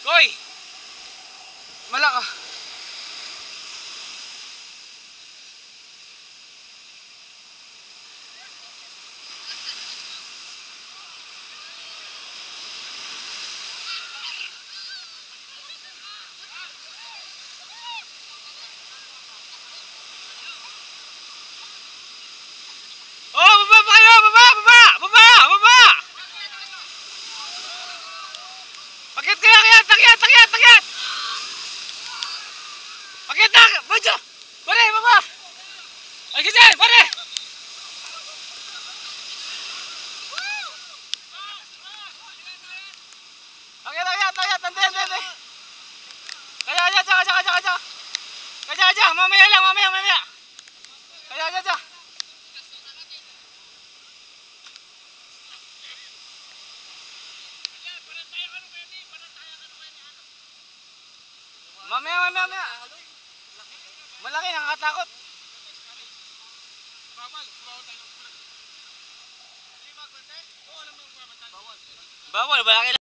Koy! Malaka. Oh, baba pa kayo! Baba! Baba! Baba! Baba! Akyat kayo! Akyat! Akyat! Akyat! Akyat! Akyat na! Badyo! Pare! Baba! Ay kasi! Pare! Akyat! Akyat! Akyat! Ante! Ante! Ante! Kaya! Kaya! Kaya! Kaya! Kaya! Kaya! Kaya! Mamaya lang! Mamaya! Mamaya! Kaya! Kaya! Kaya! Mamaya! Mamaya! Mamaya! Malaki! Nakakatakot! Bawal! Malaki lang!